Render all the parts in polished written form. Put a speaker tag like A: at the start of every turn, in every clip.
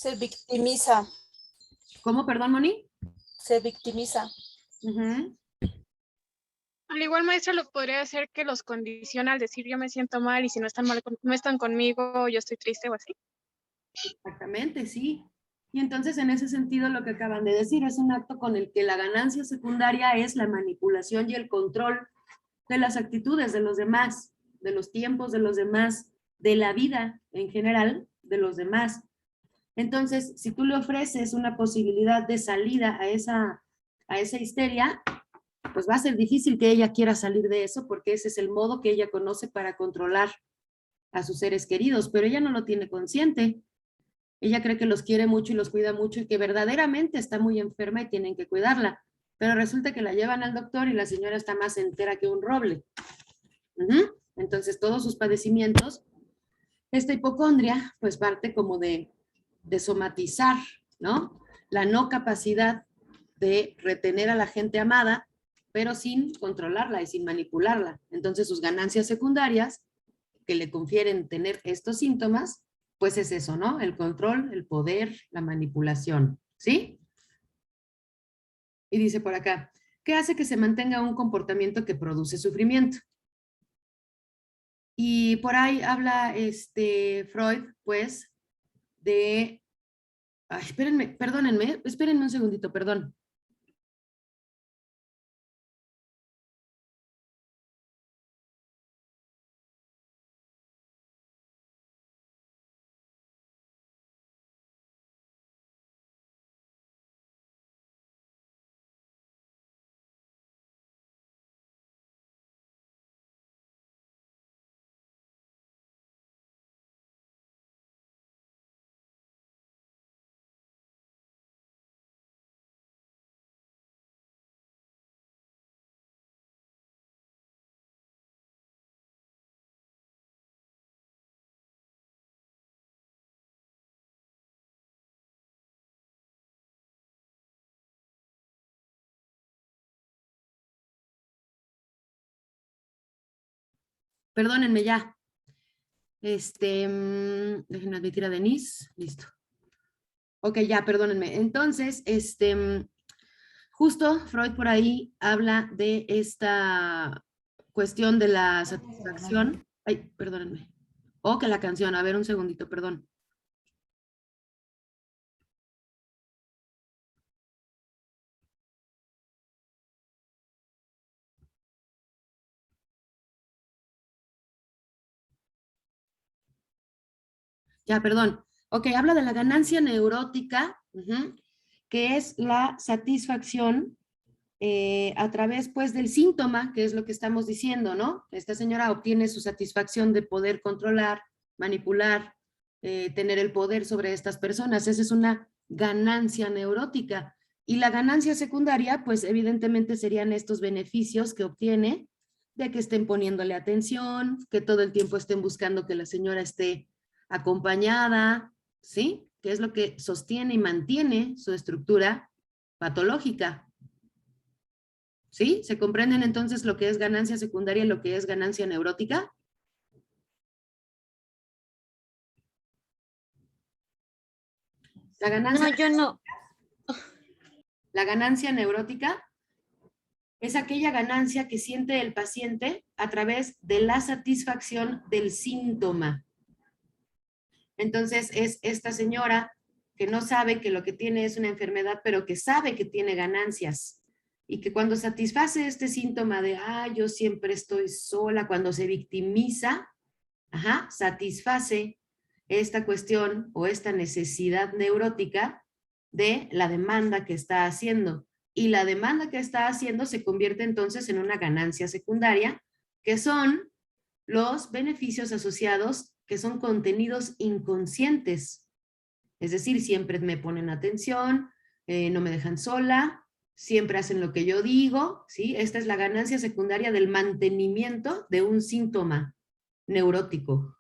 A: Se victimiza.
B: ¿Cómo, perdón, Moni?
A: Se victimiza.
C: Al igual, maestra, lo podría hacer que los condiciona al decir yo me siento mal y si no están mal, no están conmigo, yo estoy triste o así.
B: Exactamente, sí. Y entonces en ese sentido lo que acaban de decir es un acto con el que la ganancia secundaria es la manipulación y el control de las actitudes de los demás, de los tiempos de los demás, de la vida en general de los demás. Entonces, si tú le ofreces una posibilidad de salida a esa histeria, pues va a ser difícil que ella quiera salir de eso porque ese es el modo que ella conoce para controlar a sus seres queridos, pero ella no lo tiene consciente. Ella cree que los quiere mucho y los cuida mucho y que verdaderamente está muy enferma y tienen que cuidarla. Pero resulta que la llevan al doctor y la señora está más entera que un roble. Entonces, todos sus padecimientos, esta hipocondria, pues parte como de somatizar, ¿no? La no capacidad de retener a la gente amada, pero sin controlarla y sin manipularla. Entonces, sus ganancias secundarias que le confieren tener estos síntomas, pues es eso, ¿no? El control, el poder, la manipulación, ¿sí? Y dice por acá, ¿qué hace que se mantenga un comportamiento que produce sufrimiento? Y por ahí habla Freud, pues, de... Ay, espérenme un segundito, perdón. Perdónenme ya. Déjenme admitir a Denise. Listo. Ok, ya, perdónenme. Entonces, justo Freud por ahí habla de esta cuestión de la satisfacción. Ay, perdónenme. O que la canción, a ver un segundito, perdón. Ya, perdón. Ok, habla de la ganancia neurótica, que es la satisfacción a través, pues, del síntoma, que es lo que estamos diciendo, ¿no? Esta señora obtiene su satisfacción de poder controlar, manipular, tener el poder sobre estas personas. Esa es una ganancia neurótica. Y la ganancia secundaria, pues, evidentemente serían estos beneficios que obtiene de que estén poniéndole atención, que todo el tiempo estén buscando que la señora esté acompañada, ¿sí? Que es lo que sostiene y mantiene su estructura patológica. ¿Sí? ¿Se comprenden entonces lo que es ganancia secundaria y lo que es ganancia neurótica? La ganancia,
D: No, yo no.
B: la ganancia neurótica es aquella ganancia que siente el paciente a través de la satisfacción del síntoma. Entonces es esta señora que no sabe que lo que tiene es una enfermedad, pero que sabe que tiene ganancias. Y que cuando satisface este síntoma de, yo siempre estoy sola, cuando se victimiza, satisface esta cuestión o esta necesidad neurótica de la demanda que está haciendo. Y la demanda que está haciendo se convierte entonces en una ganancia secundaria, que son los beneficios asociados que son contenidos inconscientes. Es decir, siempre me ponen atención, no me dejan sola, siempre hacen lo que yo digo, ¿sí? Esta es la ganancia secundaria del mantenimiento de un síntoma neurótico.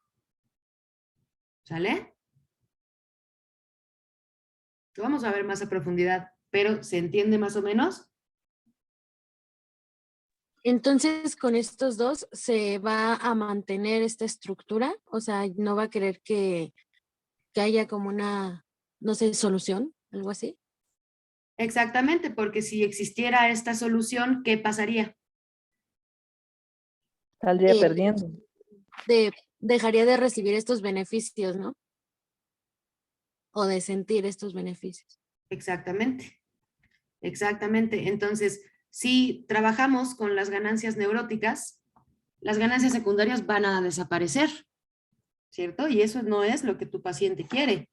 B: ¿Sale? Lo vamos a ver más a profundidad, pero ¿se entiende más o menos?
D: Entonces, con estos dos se va a mantener esta estructura, o sea, no va a querer que haya como una no sé, solución, algo así.
B: Exactamente, porque si existiera esta solución, ¿qué pasaría?
E: Saldría
D: Eh,
E: perdiendo.
D: Dejaría de recibir estos beneficios, ¿no? O de sentir estos beneficios.
B: Exactamente, exactamente. Entonces, si trabajamos con las ganancias neuróticas, las ganancias secundarias van a desaparecer, ¿cierto? Y eso no es lo que tu paciente quiere.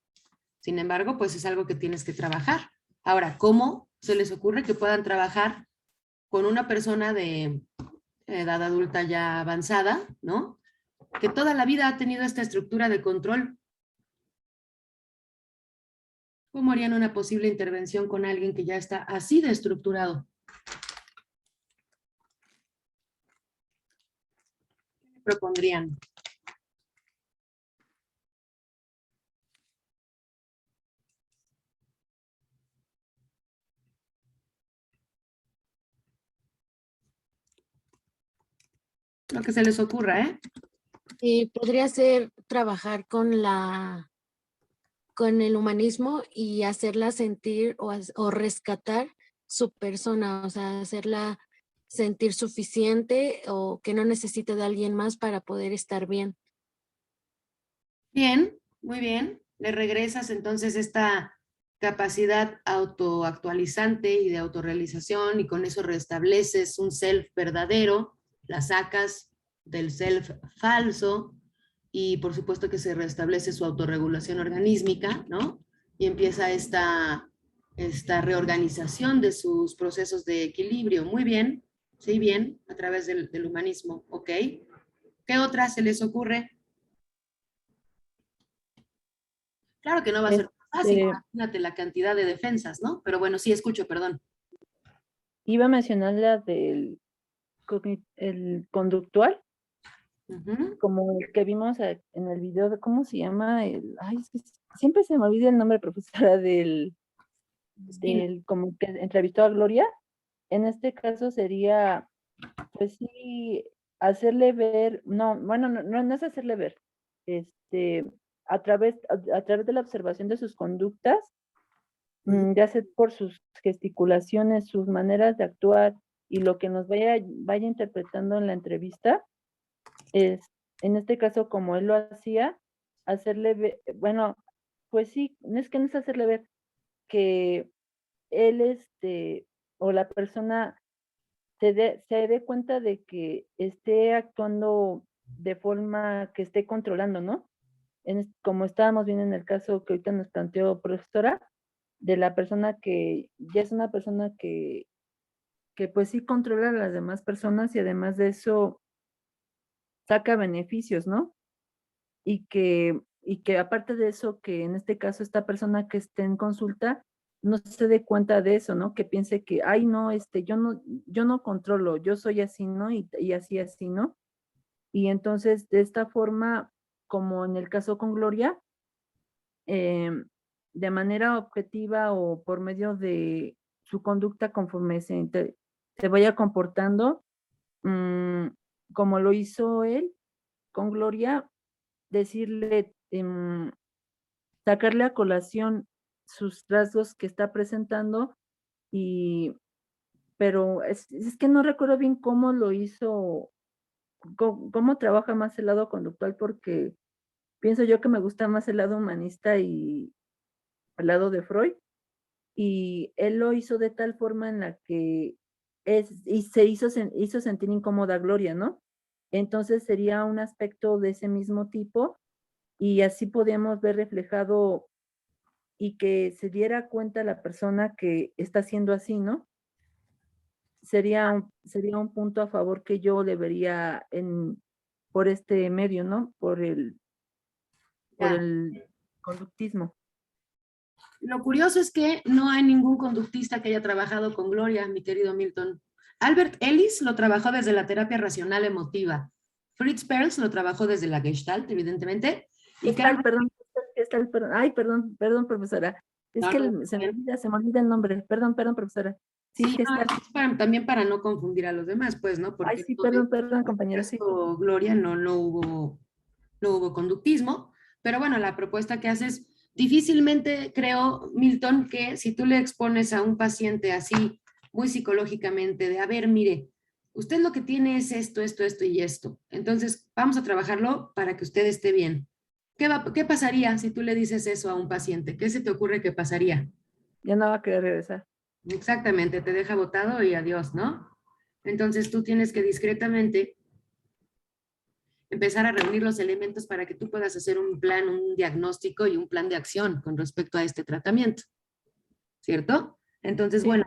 B: Sin embargo, pues es algo que tienes que trabajar. Ahora, ¿cómo se les ocurre que puedan trabajar con una persona de edad adulta ya avanzada, ¿no? Que toda la vida ha tenido esta estructura de control? ¿Cómo harían una posible intervención con alguien que ya está así de estructurado? ¿Qué propondrían? Lo que se les ocurra, ¿eh?
D: Y podría ser trabajar con el humanismo y hacerla sentir o rescatar su persona, o sea, hacerla sentir suficiente o que no necesite de alguien más para poder estar bien.
B: Bien, muy bien. Le regresas entonces esta capacidad autoactualizante y de autorrealización y con eso restableces un self verdadero, la sacas del self falso y por supuesto que se restablece su autorregulación organísmica, ¿no? Y empieza esta reorganización de sus procesos de equilibrio. Muy bien, sí, bien, a través del humanismo, ¿ok? ¿Qué otra se les ocurre? Claro que no va a ser fácil,
E: Este,
B: imagínate la cantidad de defensas, ¿no? Pero bueno, sí escucho, perdón.
E: iba a mencionar la del el conductual,
B: Ujú.
E: como el que vimos en el video de, ¿cómo se llama? Ay, es que siempre se me olvida el nombre, profesora, como que entrevistó a Gloria. En este caso sería, pues sí, hacerle ver, no, bueno, no es hacerle ver, este, a través de la observación de sus conductas, ya sea por sus gesticulaciones, sus maneras de actuar y lo que nos vaya interpretando en la entrevista, es, en este caso, como él lo hacía, hacerle ver, bueno, pues sí, no es hacerle ver que él, o la persona se dé cuenta de que esté actuando de forma que esté controlando, ¿no? Como estábamos viendo en el caso que ahorita nos planteó profesora, de la persona que ya es una persona que pues sí controla a las demás personas y además de eso saca beneficios, ¿no? Y que aparte de eso, que en este caso esta persona que esté en consulta no se dé cuenta de eso, ¿no? Que piense que, ay, no, yo no controlo, yo soy así, ¿no? Y así, ¿no? Y entonces, de esta forma, como en el caso con Gloria, de manera objetiva o por medio de su conducta conforme se vaya comportando, mm, como lo hizo él con Gloria, decirle, sacarle a colación sus rasgos que está presentando, y, pero es que no recuerdo bien cómo lo hizo, cómo trabaja más el lado conductual, porque pienso yo que me gusta más el lado humanista y el lado de Freud, y él lo hizo de tal forma en la que y se hizo sentir incómoda a Gloria, ¿no? Entonces sería un aspecto de ese mismo tipo, y así podíamos ver reflejado y que se diera cuenta la persona que está haciendo así, ¿no? Sería un punto a favor que yo le vería por este medio, ¿no? Por
B: Ya.
E: el conductismo.
B: Lo curioso es que no hay ningún conductista que haya trabajado con Gloria, mi querido Milton. Albert Ellis lo trabajó desde la terapia racional emotiva. Fritz Perls lo trabajó desde la Gestalt, evidentemente. Y Carl...
E: Perdón. Ay, perdón, profesora. Es
B: No,
E: que
B: no,
E: se me olvida el nombre. Perdón, profesora. Sí,
B: sí, no,
E: Gestalt.
B: es también para no confundir a los demás, pues, ¿no?
E: Ay,
B: Porque
E: sí,
B: esto de
E: perdón, compañera, sí.
B: Gloria no hubo conductismo, pero bueno, la propuesta que haces Difícilmente creo, Milton, que si tú le expones a un paciente así, muy psicológicamente, de, a ver, mire, usted lo que tiene es esto, esto, esto y esto. Entonces, vamos a trabajarlo para que usted esté bien. ¿Qué pasaría si tú le dices eso a un paciente? ¿Qué se te ocurre que pasaría?
E: Ya no va a querer regresar.
B: Exactamente, te deja botado y adiós, ¿no? Entonces tú tienes que discretamente empezar a reunir los elementos para que tú puedas hacer un plan, un diagnóstico y un plan de acción con respecto a este tratamiento, ¿cierto? Entonces,
E: Sí.
B: bueno,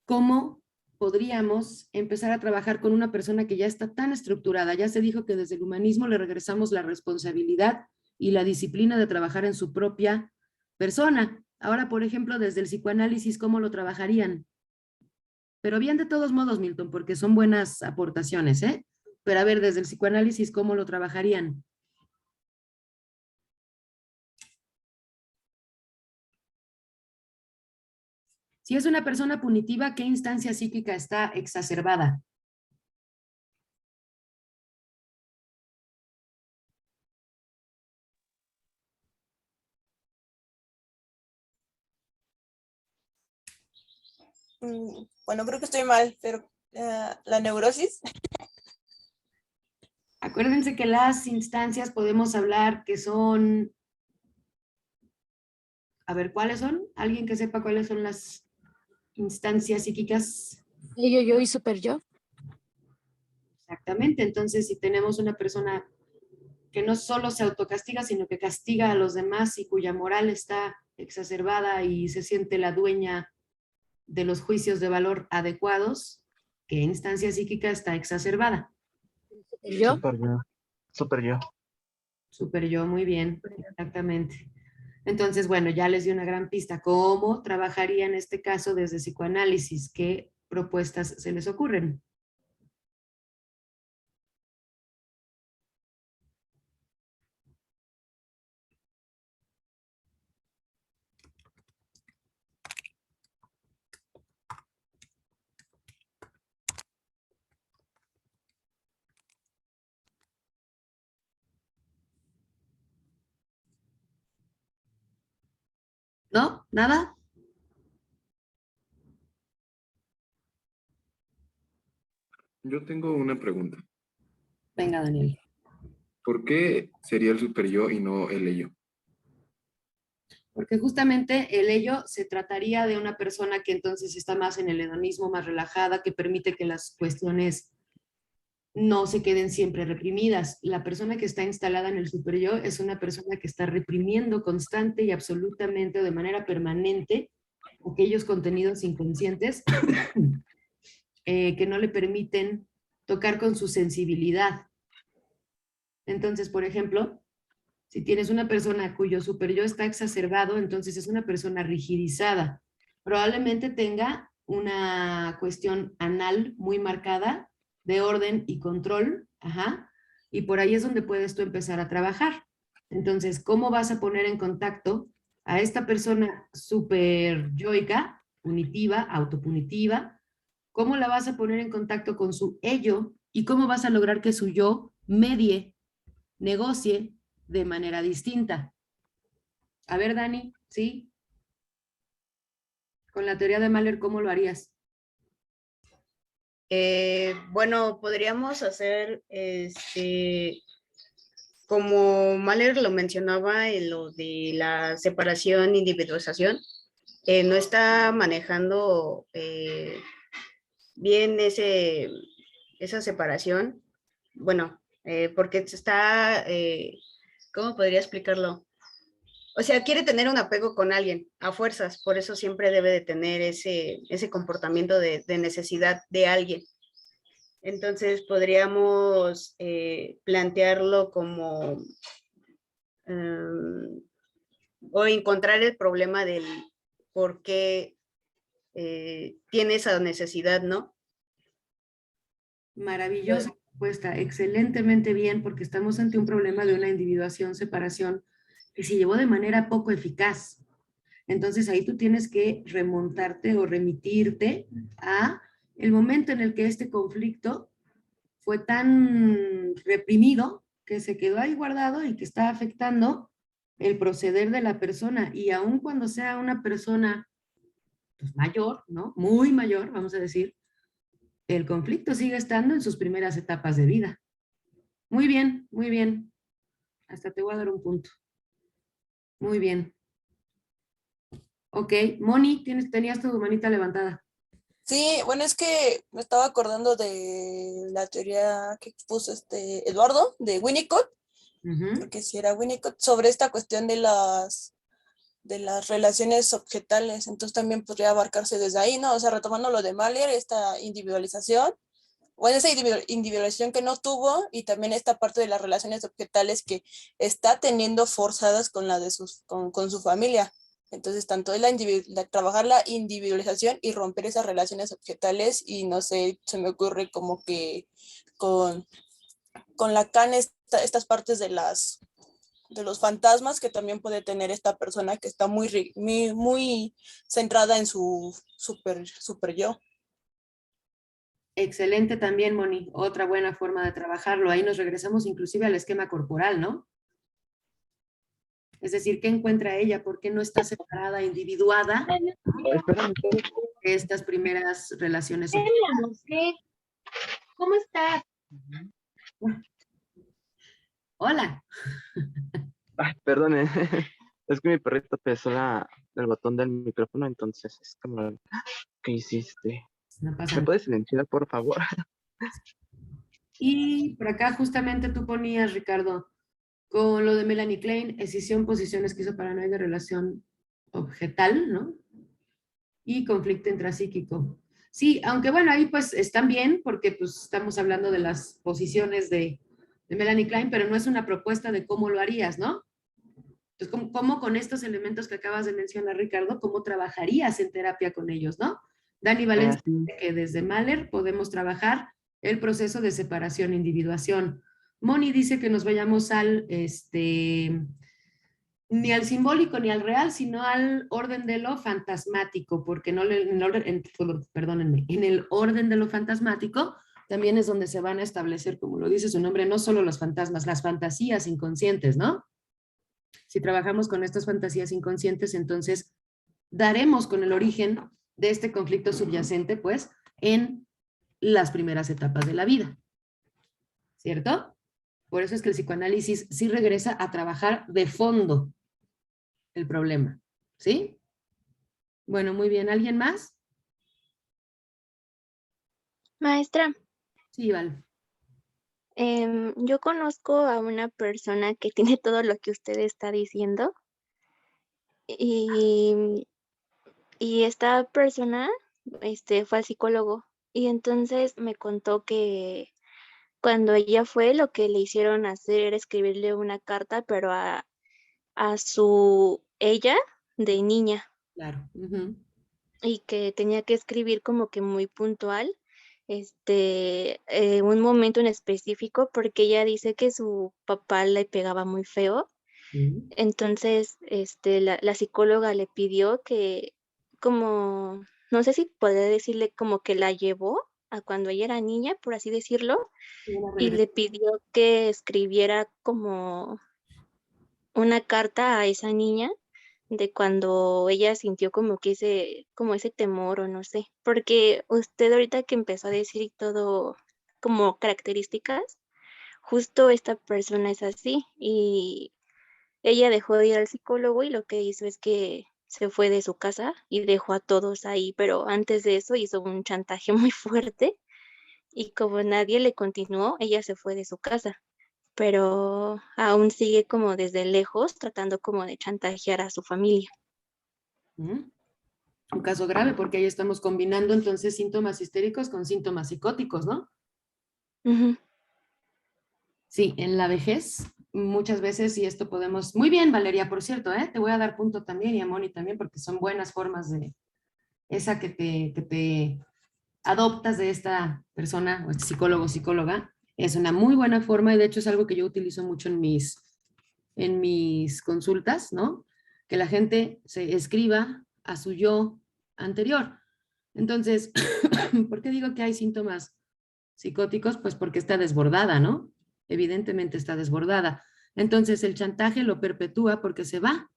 B: ¿cómo podríamos empezar a trabajar con una persona que ya está tan estructurada? Ya se dijo que desde el humanismo le regresamos la responsabilidad y la disciplina de trabajar en su propia persona. Ahora, por ejemplo, desde el psicoanálisis, ¿cómo lo trabajarían? Pero bien de todos modos, Milton, porque son buenas aportaciones, ¿eh? Pero a ver, desde el psicoanálisis, ¿cómo lo trabajarían? Si es una persona punitiva, ¿qué instancia psíquica está exacerbada?
A: Bueno, creo que estoy mal, pero la neurosis.
B: Acuérdense que las instancias podemos hablar que son... A ver, ¿cuáles son? ¿Alguien que sepa cuáles son las instancias psíquicas?
D: Yo y super yo.
B: Exactamente. Entonces, si tenemos una persona que no solo se autocastiga, sino que castiga a los demás y cuya moral está exacerbada y se siente la dueña de los juicios de valor adecuados, ¿qué instancia psíquica está exacerbada?
D: Yo.
F: Super yo. Super yo.
B: Super yo, muy bien, exactamente. Entonces, bueno, ya les di una gran pista. ¿Cómo trabajaría en este caso desde psicoanálisis? ¿Qué propuestas se les ocurren? ¿No? ¿Nada?
G: Yo tengo una pregunta.
B: Venga, Daniel.
G: ¿Por qué sería el super yo y no el ello?
B: Porque justamente el ello se trataría de una persona que entonces está más en el hedonismo, más relajada, que permite que las cuestiones no se queden siempre reprimidas. La persona que está instalada en el super yo es una persona que está reprimiendo constante y absolutamente o de manera permanente aquellos contenidos inconscientes que no le permiten tocar con su sensibilidad. Entonces, por ejemplo, si tienes una persona cuyo super yo está exacerbado, entonces es una persona rigidizada. Probablemente tenga una cuestión anal muy marcada de orden y control, ajá, y por ahí es donde puedes tú empezar a trabajar. Entonces, ¿cómo vas a poner en contacto a esta persona super yoica, punitiva, autopunitiva? ¿Cómo la vas a poner en contacto con su ello y cómo vas a lograr que su yo medie, negocie de manera distinta? A ver, Dani, ¿sí? Con la teoría de Mahler, ¿cómo lo harías?
H: Bueno, podríamos hacer, como Mahler lo mencionaba en lo de la separación, individualización, no está manejando bien esa separación. Bueno, porque se está, ¿cómo podría explicarlo? O sea, quiere tener un apego con alguien a fuerzas, por eso siempre debe de tener ese comportamiento de necesidad de alguien. Entonces podríamos plantearlo como o encontrar el problema del por qué tiene esa necesidad, ¿no?
B: Maravillosa respuesta, excelentemente bien, porque estamos ante un problema de una individuación, separación, que se llevó de manera poco eficaz. Entonces ahí tú tienes que remontarte o remitirte a el momento en el que este conflicto fue tan reprimido que se quedó ahí guardado y que está afectando el proceder de la persona, y aun cuando sea una persona pues, mayor, ¿no? Muy mayor, vamos a decir, el conflicto sigue estando en sus primeras etapas de vida. Muy bien, muy bien. Hasta te voy a dar un punto. Muy bien. Ok, Moni, tenías tu manita levantada.
A: Sí, bueno, es que me estaba acordando de la teoría que puso Eduardo de Winnicott,
B: Ujú.
A: creo que sí era Winnicott, sobre esta cuestión de las relaciones objetales. Entonces también podría abarcarse desde ahí, ¿no? O sea, retomando lo de Mahler, esta individualización, bueno, esa individualización que no tuvo, y también esta parte de las relaciones objetales que está teniendo forzadas con la de con su familia. Entonces, tanto es trabajar la individualización y romper esas relaciones objetales, y no sé, se me ocurre como que con, con Lacan estas partes de los fantasmas que también puede tener esta persona que está muy centrada en su super yo.
B: Excelente también, Moni. Otra buena forma de trabajarlo. Ahí nos regresamos inclusive al esquema corporal, ¿no? Es decir, ¿qué encuentra ella? ¿Por qué no está separada, individuada
F: Espérame,
B: de estas primeras relaciones?
C: ¿Cómo estás?
B: Hola.
F: ay, perdone. Es que mi perrito pesó el botón del micrófono, entonces es como, ¿qué hiciste?
B: No pasa
F: ¿Me
B: nada.
F: puedes silenciar, por favor?
B: Y por acá justamente tú ponías, Ricardo, con lo de Melanie Klein, escisión, posición esquizoparanoide, relación objetal, ¿no? Y conflicto intrapsíquico. Sí, aunque bueno, ahí pues están bien, porque pues estamos hablando de las posiciones de Melanie Klein, pero no es una propuesta de cómo lo harías, ¿no? Entonces, ¿cómo con estos elementos que acabas de mencionar, Ricardo, cómo trabajarías en terapia con ellos, ¿no? Dani Valencia
F: Sí.
B: dice que desde Mahler podemos trabajar el proceso de separación e individuación. Moni dice que nos vayamos ni al simbólico ni al real, sino al orden de lo fantasmático, porque perdónenme, en el orden de lo fantasmático también es donde se van a establecer, como lo dice su nombre, no solo los fantasmas, las fantasías inconscientes, ¿no? Si trabajamos con estas fantasías inconscientes, entonces daremos con el origen de este conflicto subyacente, pues, en las primeras etapas de la vida. ¿Cierto? Por eso es que el psicoanálisis sí regresa a trabajar de fondo el problema. ¿Sí? Bueno, muy bien. ¿Alguien más?
I: Maestra,
B: Sí, Val.
I: yo conozco a una persona que tiene todo lo que usted está diciendo y, y esta persona fue al psicólogo y entonces me contó que cuando ella fue lo que le hicieron hacer era escribirle una carta, pero a su ella de niña
B: Claro. Uh-huh.
I: y que tenía que escribir como que muy puntual un momento en específico porque ella dice que su papá le pegaba muy feo.
B: Uh-huh.
I: Entonces, la psicóloga le pidió que, como, no sé si podría decirle como que la llevó a cuando ella era niña, por así decirlo, y le pidió que escribiera como una carta a esa niña de cuando ella sintió como que ese temor o no sé, porque usted ahorita que empezó a decir todo como características, justo esta persona es así y ella dejó de ir al psicólogo y lo que hizo es que se fue de su casa y dejó a todos ahí, pero antes de eso hizo un chantaje muy fuerte y como nadie le continuó, ella se fue de su casa, pero aún sigue como desde lejos tratando como de chantajear a su familia.
B: Uh-huh. Un caso grave porque ahí estamos combinando entonces síntomas histéricos con síntomas psicóticos, ¿no?
I: Uh-huh.
B: Sí, en la vejez muchas veces, y esto podemos... Muy bien, Valeria, por cierto, te voy a dar punto también y a Moni también porque son buenas formas de esa que te adoptas de esta persona o este psicólogo o psicóloga. Es una muy buena forma y de hecho es algo que yo utilizo mucho en mis consultas, ¿no? Que la gente se escriba a su yo anterior. Entonces, ¿por qué digo que hay síntomas psicóticos? Pues porque está desbordada, ¿no? Evidentemente está desbordada. Entonces el chantaje lo perpetúa porque se va,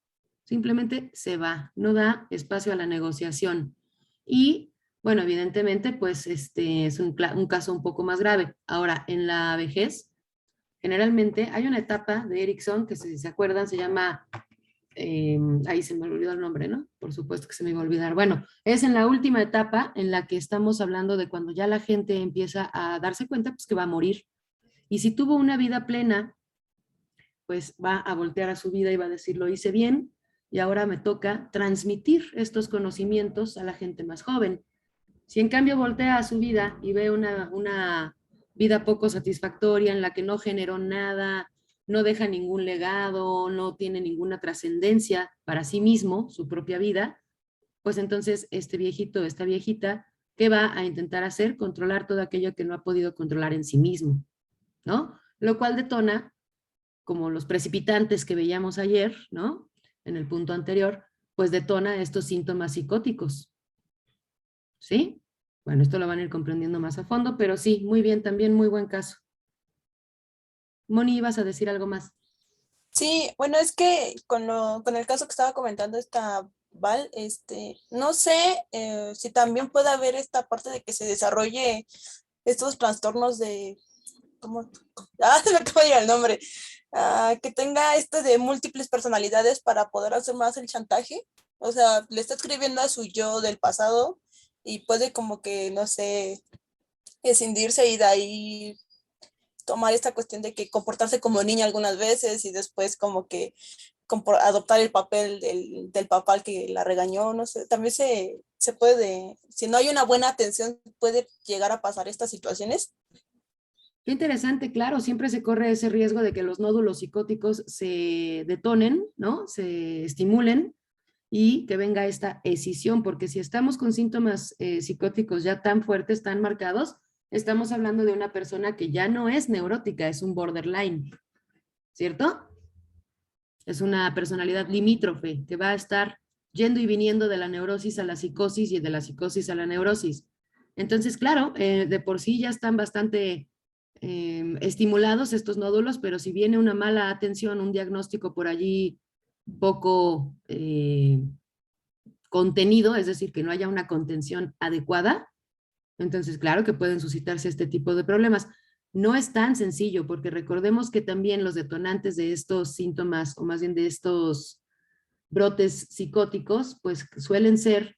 B: simplemente se va, no da espacio a la negociación. Y bueno, evidentemente, pues es un caso un poco más grave. Ahora, en la vejez, generalmente hay una etapa de Erickson que, si se acuerdan, se llama, ahí se me olvidó el nombre, ¿no? Por supuesto que se me iba a olvidar. Bueno, es en la última etapa en la que estamos hablando de cuando ya la gente empieza a darse cuenta, pues, que va a morir. Y si tuvo una vida plena, pues va a voltear a su vida y va a decir, lo hice bien, y ahora me toca transmitir estos conocimientos a la gente más joven. Si en cambio voltea a su vida y ve una vida poco satisfactoria en la que no generó nada, no deja ningún legado, no tiene ninguna trascendencia para sí mismo, su propia vida, pues entonces este viejito, esta viejita, ¿qué va a intentar hacer? Controlar todo aquello que no ha podido controlar en sí mismo, ¿no? Lo cual detona, como los precipitantes que veíamos ayer, ¿no? En el punto anterior, pues detona estos síntomas psicóticos. ¿Sí? Bueno, esto lo van a ir comprendiendo más a fondo, pero sí, muy bien, también muy buen caso. Moni, ¿ibas a decir algo más?
A: Sí, bueno, es que con el caso que estaba comentando esta Val, no sé si también puede haber esta parte de que se desarrolle estos trastornos de, ¿cómo? Se me acaba de ir el nombre. Que tenga esto de múltiples personalidades para poder hacer más el chantaje. O sea, le está escribiendo a su yo del pasado y puede como que, no sé, escindirse y de ahí tomar esta cuestión de que comportarse como niña algunas veces y después como que adoptar el papel del papá al que la regañó, no sé, también se puede, si no hay una buena atención, puede llegar a pasar estas situaciones.
B: Qué interesante, claro, siempre se corre ese riesgo de que los nódulos psicóticos se detonen, ¿no? Se estimulen y que venga esta escisión, porque si estamos con síntomas psicóticos ya tan fuertes, tan marcados, estamos hablando de una persona que ya no es neurótica, es un borderline, ¿cierto? Es una personalidad limítrofe que va a estar yendo y viniendo de la neurosis a la psicosis y de la psicosis a la neurosis. Entonces, claro, de por sí ya están bastante estimulados estos nódulos, pero si viene una mala atención, un diagnóstico por allí poco contenido, es decir, que no haya una contención adecuada, entonces claro que pueden suscitarse este tipo de problemas. No es tan sencillo, porque recordemos que también los detonantes de estos síntomas, o más bien de estos brotes psicóticos, pues suelen ser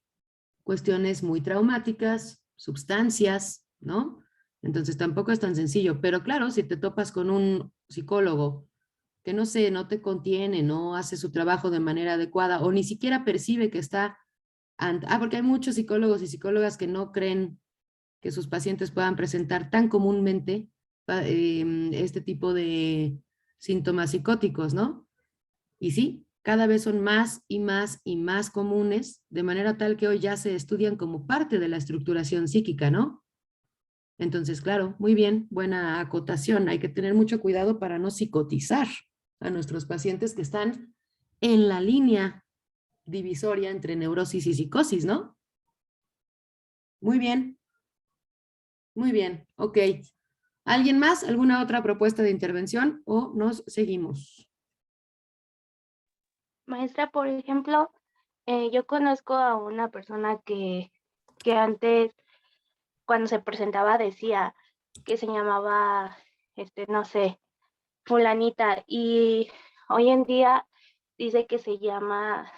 B: cuestiones muy traumáticas, sustancias, ¿no? Entonces tampoco es tan sencillo, pero claro, si te topas con un psicólogo que no sé, no te contiene, no hace su trabajo de manera adecuada o ni siquiera percibe que está, porque hay muchos psicólogos y psicólogas que no creen que sus pacientes puedan presentar tan comúnmente este tipo de síntomas psicóticos, ¿no? Y sí, cada vez son más y más y más comunes, de manera tal que hoy ya se estudian como parte de la estructuración psíquica, ¿no? Entonces, claro, muy bien, buena acotación. Hay que tener mucho cuidado para no psicotizar a nuestros pacientes que están en la línea divisoria entre neurosis y psicosis, ¿no? Muy bien, muy bien, ok. ¿Alguien más? ¿Alguna otra propuesta de intervención o nos seguimos?
I: Maestra, por ejemplo, yo conozco a una persona que antes, cuando se presentaba, decía que se llamaba, no sé, fulanita, y hoy en día dice que se llama,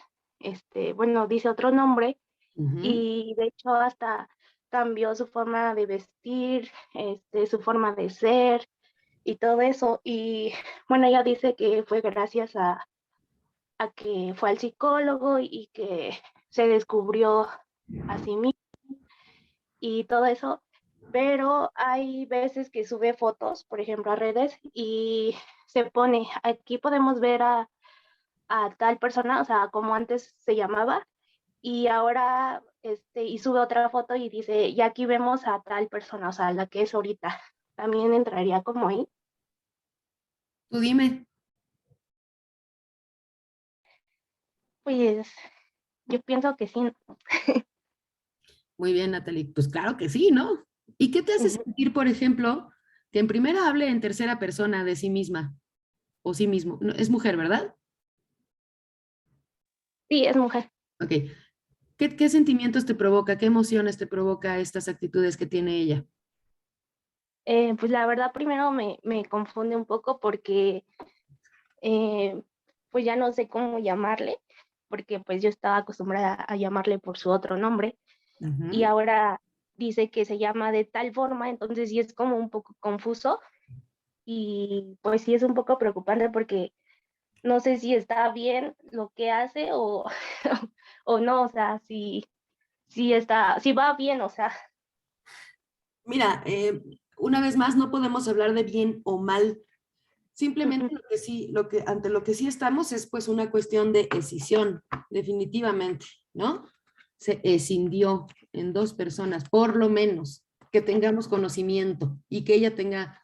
I: bueno, dice otro nombre, y de hecho hasta cambió su forma de vestir, su forma de ser y todo eso. Y bueno, ella dice que fue gracias a que fue al psicólogo y que se descubrió a sí mismo y todo eso, pero hay veces que sube fotos, por ejemplo, a redes y se pone, aquí podemos ver a tal persona, o sea, como antes se llamaba, y ahora, y sube otra foto y dice, y aquí vemos a tal persona, o sea, la que es ahorita. También entraría como ahí.
B: Tú dime.
I: Pues yo pienso que sí.
B: Muy bien, Natalie. Pues claro que sí, ¿no? ¿Y qué te hace sentir, por ejemplo, que en primera hable en tercera persona de sí misma? o sí mismo. No, es mujer, ¿verdad?
I: Sí, es mujer.
B: Ok. ¿Qué sentimientos te provoca, qué emociones te provoca estas actitudes que tiene ella?
I: Pues la verdad primero me confunde un poco porque pues ya no sé cómo llamarle, porque pues yo estaba acostumbrada a llamarle por su otro nombre y
B: Ujú.
I: ahora dice que se llama de tal forma, entonces sí es como un poco confuso y pues sí es un poco preocupante porque no sé si está bien lo que hace o, o no, o sea, si va bien, o sea.
B: Mira, una vez más, no podemos hablar de bien o mal.
I: Ujú.
B: Simplemente ante lo que sí estamos es pues una cuestión de escisión, definitivamente, ¿no? Se escindió en dos personas, por lo menos, que tengamos conocimiento y que ella tenga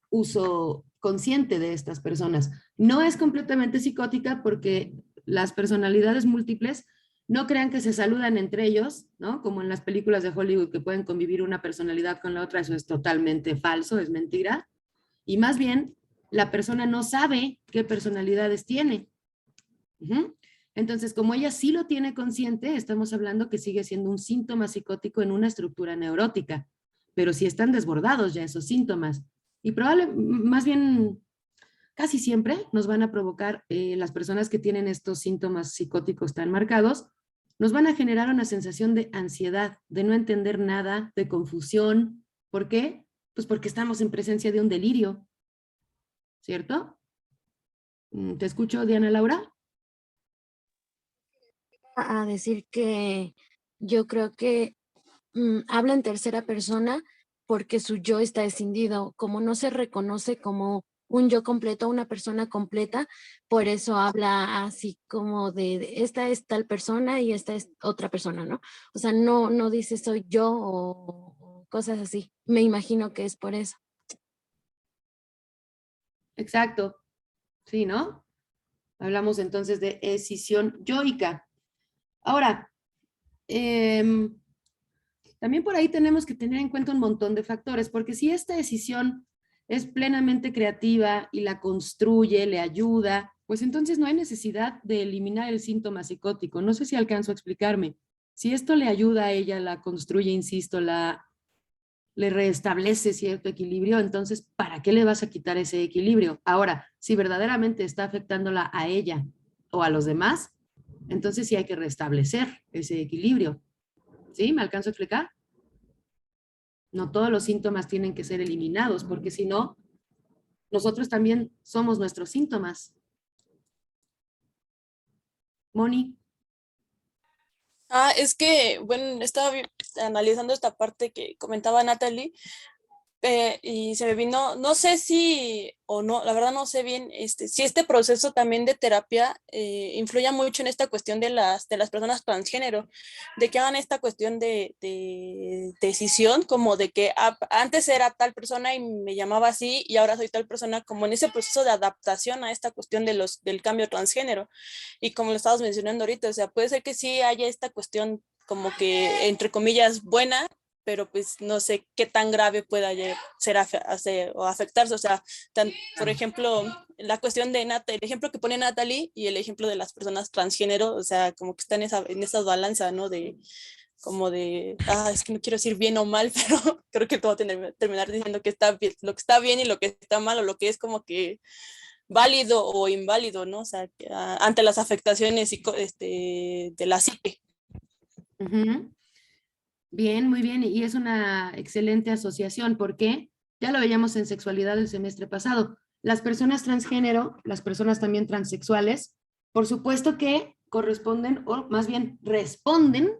B: uso consciente de estas personas. No es completamente psicótica porque las personalidades múltiples no crean que se saludan entre ellos, ¿no? Como en las películas de Hollywood que pueden convivir una personalidad con la otra, eso es totalmente falso, es mentira. Y más bien, la persona no sabe qué personalidades tiene. Uh-huh. Entonces, como ella sí lo tiene consciente, estamos hablando que sigue siendo un síntoma psicótico en una estructura neurótica, pero sí están desbordados ya esos síntomas. Y más bien, casi siempre nos van a provocar, las personas que tienen estos síntomas psicóticos tan marcados, nos van a generar una sensación de ansiedad, de no entender nada, de confusión. ¿Por qué? Pues porque estamos en presencia de un delirio, ¿cierto? ¿Te escucho, Diana Laura?
D: A decir que yo creo que habla en tercera persona porque su yo está escindido, como no se reconoce como un yo completo, una persona completa, por eso habla así como de esta es tal persona y esta es otra persona, ¿no? O sea, no dice soy yo o cosas así. Me imagino que es por eso.
B: Exacto, sí, ¿no? Hablamos entonces de escisión yoica. Ahora, em, también por ahí tenemos que tener en cuenta un montón de factores, porque si esta decisión es plenamente creativa y la construye, le ayuda, pues entonces no hay necesidad de eliminar el síntoma psicótico. No sé si alcanzo a explicarme. Si esto le ayuda a ella, la construye, insisto, le restablece cierto equilibrio, entonces, ¿para qué le vas a quitar ese equilibrio? Ahora, si verdaderamente está afectándola a ella o a los demás, entonces sí hay que restablecer ese equilibrio. ¿Sí? ¿Me alcanzo a explicar? No todos los síntomas tienen que ser eliminados, porque si no, nosotros también somos nuestros síntomas. Moni.
A: Es que, bueno, estaba analizando esta parte que comentaba Natalie. Y se me vino, no sé si o no, la verdad no sé bien, si este proceso también de terapia influye mucho en esta cuestión de las personas transgénero, de que hagan esta cuestión de decisión, como de que antes era tal persona y me llamaba así y ahora soy tal persona, como en ese proceso de adaptación a esta cuestión del cambio transgénero. Y como lo estabas mencionando ahorita, o sea, puede ser que sí haya esta cuestión como que, entre comillas, buena, pero pues no sé qué tan grave pueda ser o afectarse. O sea, por ejemplo, la cuestión de el ejemplo que pone Natalie y el ejemplo de las personas transgénero, o sea, como que está en esa balanza, ¿no? Es que no quiero decir bien o mal, pero creo que te voy a terminar diciendo que está bien, lo que está bien y lo que está mal, o lo que es como que válido o inválido, ¿no? O sea, ante las afectaciones de la psique.
B: Uh-huh. Bien, muy bien, y es una excelente asociación, porque ya lo veíamos en sexualidad el semestre pasado. Las personas transgénero, las personas también transexuales, por supuesto que corresponden, o más bien responden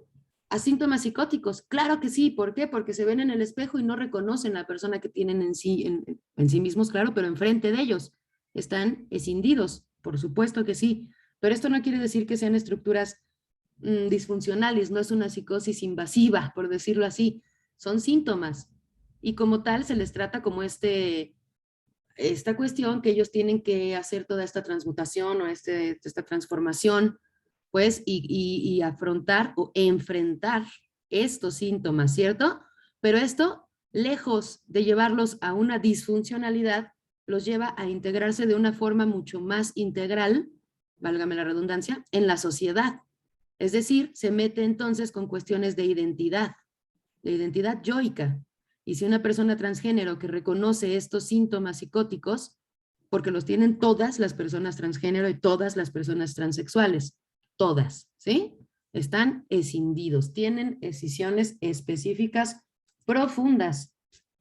B: a síntomas psicóticos. Claro que sí, ¿por qué? Porque se ven en el espejo y no reconocen a la persona que tienen en sí mismos, claro, pero enfrente de ellos. Están escindidos, por supuesto que sí, pero esto no quiere decir que sean estructuras disfuncionales, no es una psicosis invasiva, por decirlo así, son síntomas. Y como tal se les trata como esta cuestión que ellos tienen que hacer toda esta transmutación o esta transformación, pues, y afrontar o enfrentar estos síntomas, ¿cierto? Pero esto, lejos de llevarlos a una disfuncionalidad, los lleva a integrarse de una forma mucho más integral, válgame la redundancia, en la sociedad. Es decir, se mete entonces con cuestiones de identidad yoica. Y si una persona transgénero que reconoce estos síntomas psicóticos, porque los tienen todas las personas transgénero y todas las personas transexuales, todas, ¿sí? Están escindidos, tienen escisiones específicas profundas.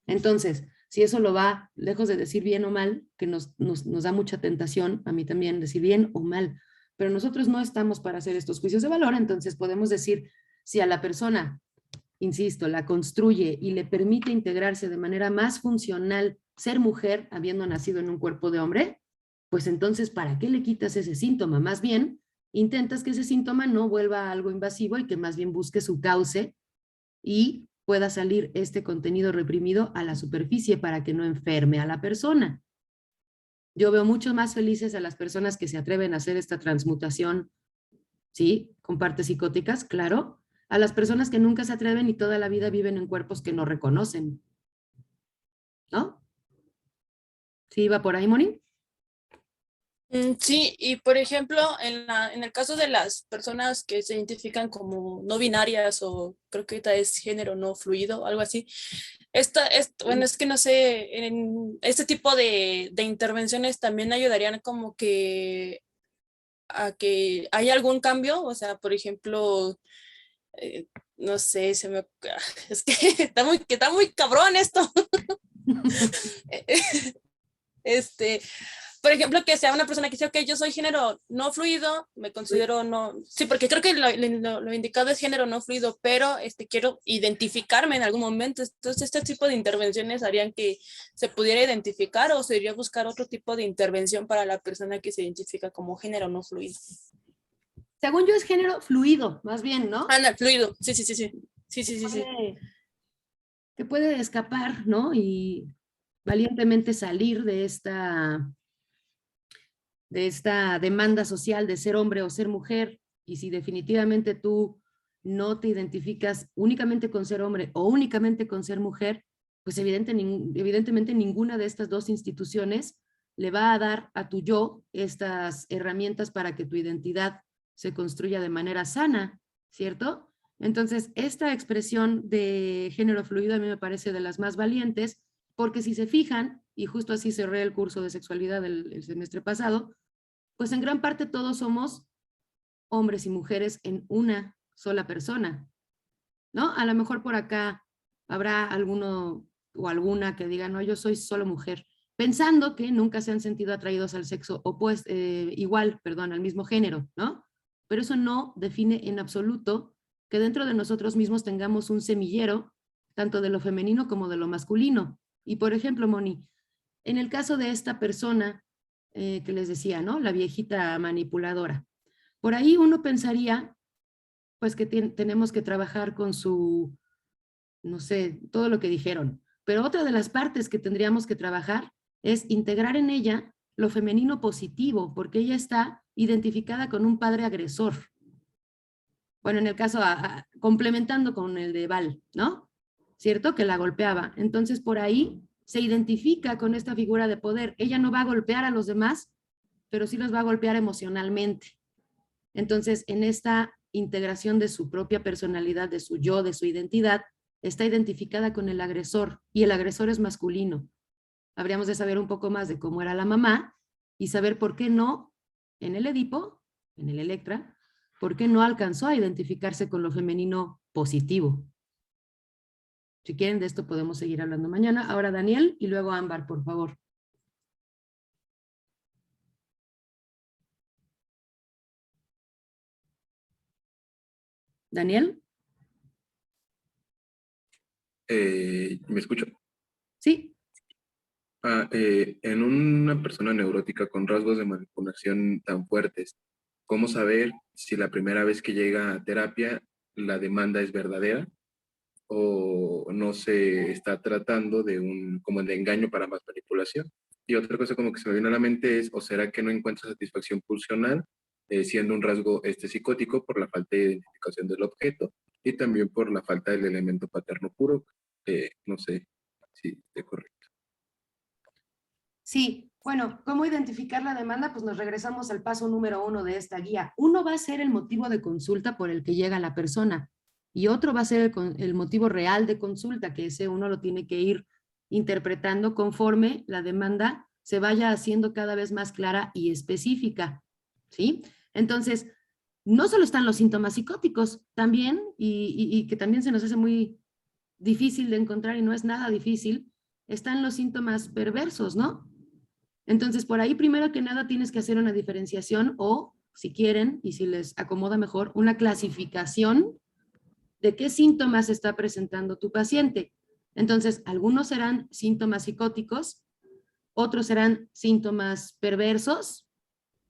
B: Entonces, si eso lo va, lejos de decir bien o mal, que nos da mucha tentación, a mí también, decir bien o mal, pero nosotros no estamos para hacer estos juicios de valor, entonces podemos decir, si a la persona, insisto, la construye y le permite integrarse de manera más funcional, ser mujer habiendo nacido en un cuerpo de hombre, pues entonces, ¿para qué le quitas ese síntoma? Más bien, intentas que ese síntoma no vuelva a algo invasivo y que más bien busque su cauce y pueda salir este contenido reprimido a la superficie para que no enferme a la persona. Yo veo mucho más felices a las personas que se atreven a hacer esta transmutación, ¿sí? Con partes psicóticas, claro, a las personas que nunca se atreven y toda la vida viven en cuerpos que no reconocen. ¿No? ¿Sí va por ahí, Moni?
A: Sí, y por ejemplo, en el caso de las personas que se identifican como no binarias o creo que ahorita es género no fluido, algo así, bueno, es que no sé, en este tipo de intervenciones también ayudarían como que a que haya algún cambio, o sea, por ejemplo, no sé, es que está muy cabrón esto. Este, por ejemplo, que sea una persona que dice, ok, yo soy género no fluido, me considero no, sí, porque creo que lo indicado es género no fluido, pero quiero identificarme en algún momento. Entonces, este tipo de intervenciones harían que se pudiera identificar o se iría a buscar otro tipo de intervención para la persona que se identifica como género no fluido.
B: Según yo es género fluido, más bien, ¿no?
A: No, fluido, sí. Sí.
B: Que puede escapar, ¿no? Y valientemente salir de esta demanda social de ser hombre o ser mujer, y si definitivamente tú no te identificas únicamente con ser hombre o únicamente con ser mujer, pues evidentemente ninguna de estas dos instituciones le va a dar a tu yo estas herramientas para que tu identidad se construya de manera sana, ¿cierto? Entonces, esta expresión de género fluido a mí me parece de las más valientes, porque si se fijan, y justo así cerré el curso de sexualidad el semestre pasado, pues en gran parte todos somos hombres y mujeres en una sola persona, ¿no? A lo mejor por acá habrá alguno o alguna que diga, no, yo soy solo mujer, pensando que nunca se han sentido atraídos al sexo opuesto, al mismo género, ¿no? Pero eso no define en absoluto que dentro de nosotros mismos tengamos un semillero, tanto de lo femenino como de lo masculino. Y por ejemplo, Moni, en el caso de esta persona que les decía, ¿no? La viejita manipuladora. Por ahí uno pensaría, pues, que tenemos que trabajar con su, no sé, todo lo que dijeron. Pero otra de las partes que tendríamos que trabajar es integrar en ella lo femenino positivo, porque ella está identificada con un padre agresor. Bueno, en el caso, complementando con el de Val, ¿no? ¿Cierto? Que la golpeaba. Entonces, por ahí se identifica con esta figura de poder. Ella no va a golpear a los demás, pero sí los va a golpear emocionalmente. Entonces, en esta integración de su propia personalidad, de su yo, de su identidad, está identificada con el agresor, y el agresor es masculino. Habríamos de saber un poco más de cómo era la mamá y saber por qué no, en el Edipo, en el Electra, por qué no alcanzó a identificarse con lo femenino positivo. Si quieren, de esto podemos seguir hablando mañana. Ahora Daniel y luego Ámbar, por favor. Daniel.
G: ¿Me escucho?
B: Sí.
G: En una persona neurótica con rasgos de manipulación tan fuertes, ¿cómo saber si la primera vez que llega a terapia la demanda es verdadera o no se está tratando de como de engaño para más manipulación? Y otra cosa como que se me viene a la mente es, ¿o será que no encuentra satisfacción pulsional siendo un rasgo psicótico por la falta de identificación del objeto y también por la falta del elemento paterno puro? No sé si te correcto.
B: Sí, bueno, ¿cómo identificar la demanda? Pues nos regresamos al paso número 1 de esta guía. Uno va a ser el motivo de consulta por el que llega la persona y otro va a ser el motivo real de consulta, que ese uno lo tiene que ir interpretando conforme la demanda se vaya haciendo cada vez más clara y específica, ¿sí? Entonces, no solo están los síntomas psicóticos, también, y que también se nos hace muy difícil de encontrar y no es nada difícil, están los síntomas perversos, ¿no? Entonces, por ahí primero que nada tienes que hacer una diferenciación o, si quieren, y si les acomoda mejor, una clasificación de qué síntomas está presentando tu paciente. Entonces, algunos serán síntomas psicóticos, otros serán síntomas perversos,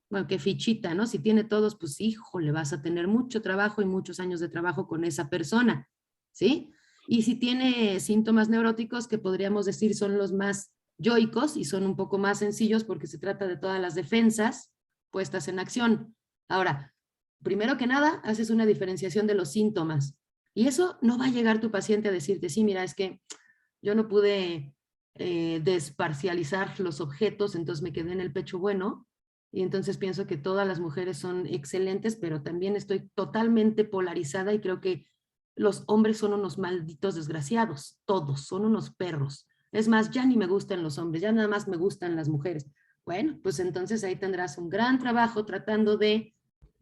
B: bueno, que fichita, ¿no? Si tiene todos, pues híjole, vas a tener mucho trabajo y muchos años de trabajo con esa persona, ¿sí? Y si tiene síntomas neuróticos, que podríamos decir son los más yoicos y son un poco más sencillos porque se trata de todas las defensas puestas en acción. Ahora, primero que nada, haces una diferenciación de los síntomas. Y eso no va a llegar tu paciente a decirte, sí, mira, es que yo no pude desparcializar los objetos, entonces me quedé en el pecho bueno, y entonces pienso que todas las mujeres son excelentes, pero también estoy totalmente polarizada y creo que los hombres son unos malditos desgraciados, todos, son unos perros. Es más, ya ni me gustan los hombres, ya nada más me gustan las mujeres. Bueno, pues entonces ahí tendrás un gran trabajo tratando de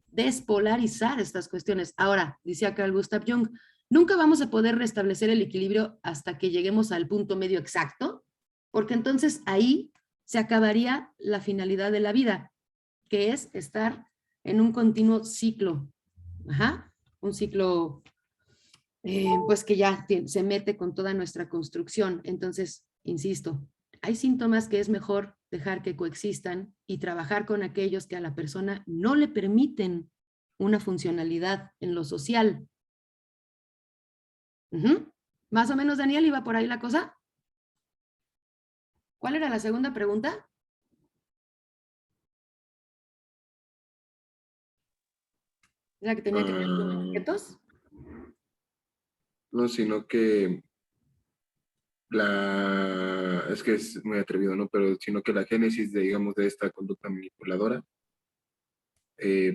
B: despolarizar estas cuestiones. Ahora, dice Carl Gustav Jung, nunca vamos a poder restablecer el equilibrio hasta que lleguemos al punto medio exacto, porque entonces ahí se acabaría la finalidad de la vida, que es estar en un continuo ciclo. Ajá, un ciclo pues que ya se mete con toda nuestra construcción. Entonces, insisto, hay síntomas que es mejor dejar que coexistan y trabajar con aquellos que a la persona no le permiten una funcionalidad en lo social. Más o menos, Daniel, ¿iba por ahí la cosa? ¿Cuál era la segunda pregunta? ¿Era que tenía que ver con los objetos?
G: No, sino que es que es muy atrevido, ¿no? Pero sino que la génesis de, digamos, de esta conducta manipuladora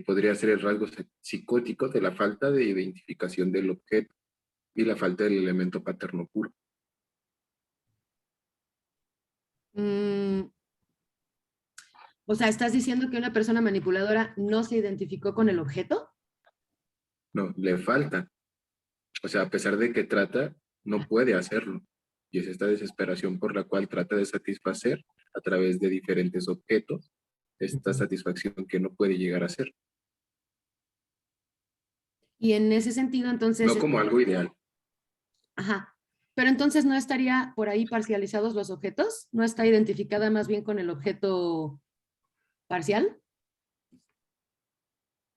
G: podría ser el rasgo psicótico de la falta de identificación del objeto y la falta del elemento paterno puro.
B: O sea, ¿estás diciendo que una persona manipuladora no se identificó con el objeto?
G: No, le falta. O sea, a pesar de que trata, no puede hacerlo. Y es esta desesperación por la cual trata de satisfacer a través de diferentes objetos esta satisfacción que no puede llegar a ser.
B: Y en ese sentido, entonces...
G: No como algo ideal.
B: Ajá. Pero entonces, ¿no estaría por ahí parcializados los objetos? ¿No está identificada más bien con el objeto parcial?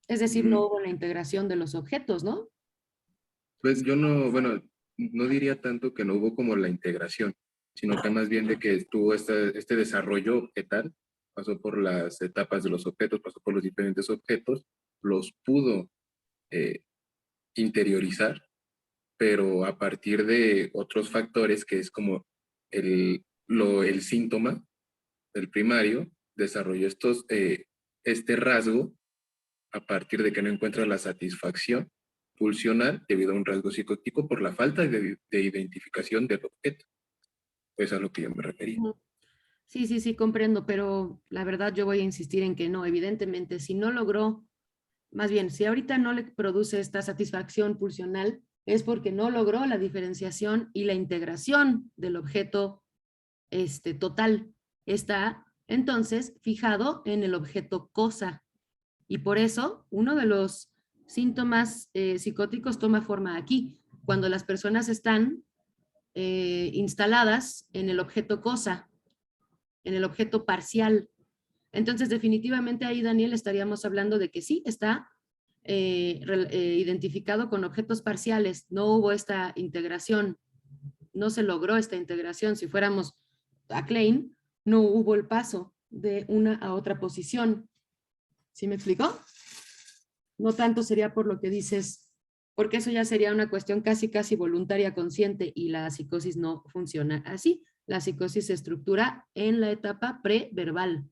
B: Es decir, no hubo la integración de los objetos, ¿no?
G: Pues yo no, bueno, no diría tanto que no hubo como la integración, sino que más bien de que tuvo este desarrollo objetal, pasó por las etapas de los objetos, pasó por los diferentes objetos, los pudo interiorizar, pero a partir de otros factores que es como el síntoma del primario, desarrolló este rasgo a partir de que no encuentra la satisfacción pulsional debido a un rasgo psicótico por la falta de identificación del objeto. Es a lo que yo me refería.
B: Sí, sí, sí, comprendo, pero la verdad yo voy a insistir en que no, evidentemente, si no logró, más bien, si ahorita no le produce esta satisfacción pulsional, es porque no logró la diferenciación y la integración del objeto total. Está entonces fijado en el objeto cosa. Y por eso uno de los síntomas psicóticos toma forma aquí, cuando las personas están instaladas en el objeto cosa, en el objeto parcial. Entonces, definitivamente ahí, Daniel, estaríamos hablando de que sí está identificado con objetos parciales. No hubo esta integración, no se logró esta integración. Si fuéramos a Klein, no hubo el paso de una a otra posición. ¿Sí me explicó? No tanto sería por lo que dices, porque eso ya sería una cuestión casi voluntaria, consciente, y la psicosis no funciona así. la psicosis se estructura en la etapa preverbal.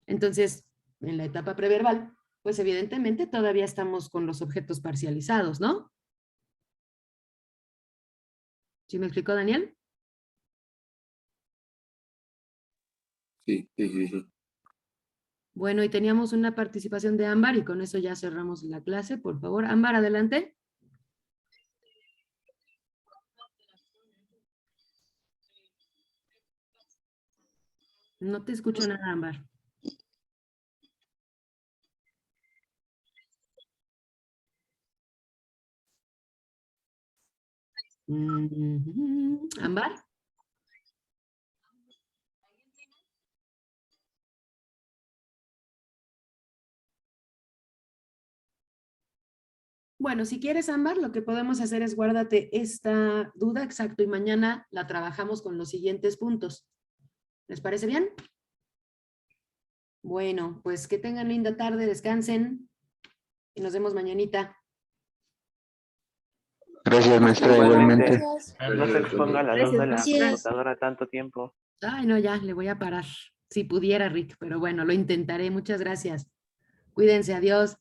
B: Entonces, en la etapa preverbal, pues evidentemente todavía estamos con los objetos parcializados, ¿no? ¿Sí me explicó, Daniel?
G: Sí, sí, sí, sí.
B: Bueno, y teníamos una participación de Ámbar y con eso ya cerramos la clase. Por favor, Ámbar, adelante. No te escucho nada, Ámbar. ¿Ámbar? Bueno, si quieres, Ámbar, lo que podemos hacer es guárdate esta duda, exacto, y mañana la trabajamos con los siguientes puntos. ¿Les parece bien? Bueno, pues que tengan linda tarde, descansen y nos vemos mañanita.
F: Gracias, maestra, igualmente.
A: Gracias.
F: No se exponga a la luz de la
I: Gracias.
F: computadora tanto tiempo.
B: Ay, no, ya, le voy a parar. Si pudiera, Rick, pero bueno, lo intentaré. Muchas gracias. Cuídense, adiós.